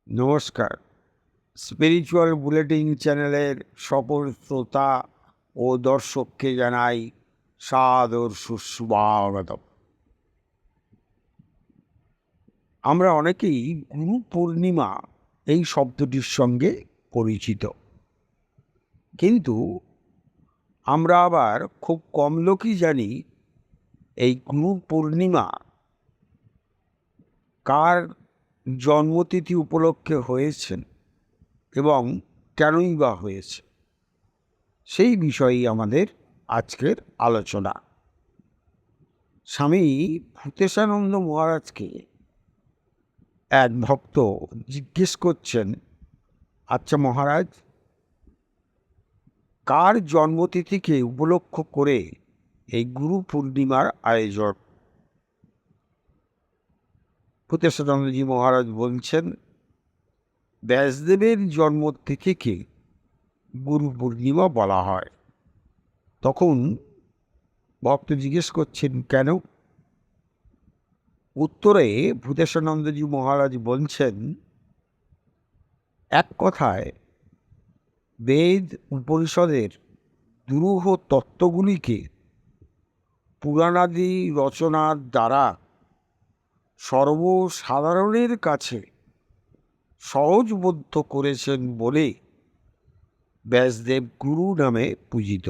নমস্কার। Spiritual bulletin চ্যানেলের সকল শ্রোতা ও দর্শককে জানাই সাদর সুস্বাগতম। আমরা অনেকেই গুরু পূর্ণিমা এই শব্দটির সঙ্গে পরিচিত, কিন্তু আমরা আবার খুব কম লোকই জানি এই গুরু পূর্ণিমা কার জন্মতিথি উপলক্ষে হয়েছেন এবং কেনই বা হয়েছে। সেই বিষয়েই আমাদের আজকের আলোচনা। স্বামী ভূতেশানন্দ মহারাজকে এক ভক্ত জিজ্ঞেস করছেন, আচ্ছা মহারাজ, কার জন্মতিথিকে উপলক্ষ করে এই গুরু পূর্ণিমার আয়োজন? ভূতেশানন্দজি মহারাজ বলছেন, ব্যাসদেবের জন্মতিথিকে গুরু পূর্ণিমা বলা হয়। তখন ভক্ত জিজ্ঞেস করছেন, কেন? উত্তরে ভূতেশানন্দজি মহারাজ বলছেন, এক কথায় বেদ উপনিষদের দুরূহ তত্ত্বগুলিকে পুরাণাদি রচনার দ্বারা সর্বসাধারণের কাছে সহজবোধ্য করেছেন বলে ব্যাসদেব গুরু নামে পূজিত।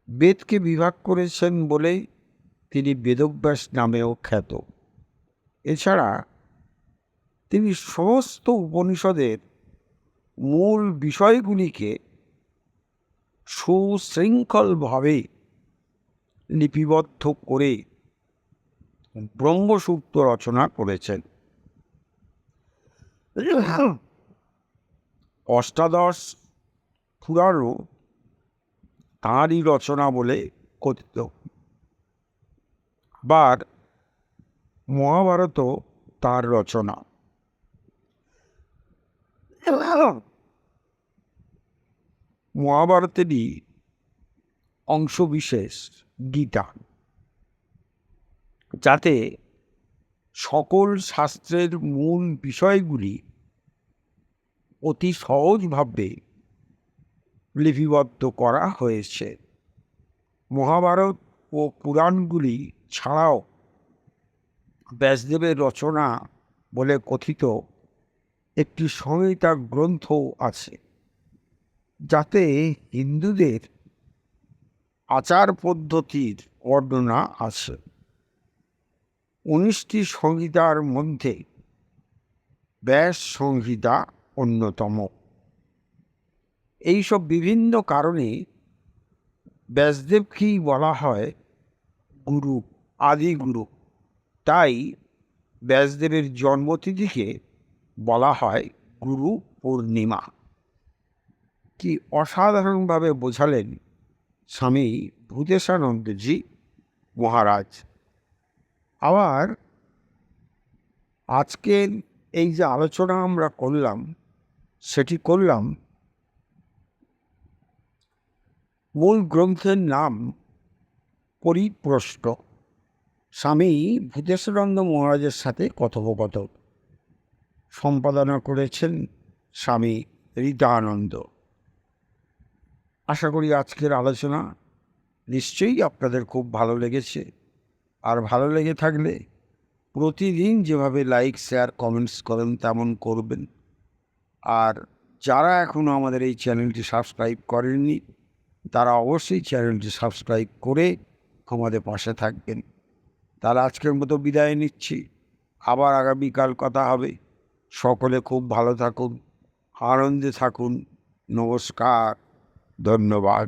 বেদকে বিভাগ করেছেন বলে তিনি বেদব্যাস নামেও খ্যাত। এছাড়া তিনি সমস্ত উপনিষদের মূল বিষয়গুলিকে সুশৃঙ্খলভাবে লিপিবদ্ধ করে ব্রহ্মসূত্র রচনা করেছেন। অষ্টাদশ পুরাণও তাঁরই রচনা বলে কথিত। আবার মহাভারতও তাঁর রচনা। মহাভারতেরই অংশবিশেষ গীতা, যাতে সকল শাস্ত্রের মূল বিষয়গুলি অতি সহজভাবে লিপিবদ্ধ করা হয়েছে। মহাভারত ও পুরাণগুলি ছাড়াও ব্যাসদেবের রচনা বলে কথিত একটি সংহিতা গ্রন্থ আছে, যাতে হিন্দুদের আচার পদ্ধতির বর্ণনা আছে। 19টি সংহিতার মধ্যে ব্যাস সংহিতা অন্যতম। এইসব বিভিন্ন কারণে ব্যাসদেবকেই বলা হয় গুরু, আদি গুরু। তাই ব্যাসদেবের জন্মতিথিকে বলা হয় গুরু পূর্ণিমা। কি অসাধারণভাবে বোঝালেন স্বামী ভূতেশানন্দজি মহারাজ। আবার আজকের এই যে আলোচনা আমরা করলাম, সেটি করলাম মূল গ্রন্থের নাম পরিপ্রষ্ট, স্বামী ভূতেশানন্দ মহারাজের সাথে কথোপকথন। সম্পাদনা করেছেন স্বামী হৃদানন্দ। আশা করি আজকের আলোচনা নিশ্চয়ই আপনাদের খুব ভালো লেগেছে। আর ভালো লেগে থাকলে প্রতিদিন যেভাবে লাইক, শেয়ার, কমেন্টস করেন তেমন করবেন। আর যারা এখনও আমাদের এই চ্যানেলটি সাবস্ক্রাইব করেননি, তারা অবশ্যই চ্যানেলটি সাবস্ক্রাইব করে আমাদের পাশে থাকবেন। তাহলে আজকের মতো বিদায় নিচ্ছি। আবার আগামীকাল কথা হবে। সকলে খুব ভালো থাকুন, আনন্দে থাকুন। নমস্কার, ধন্যবাদ।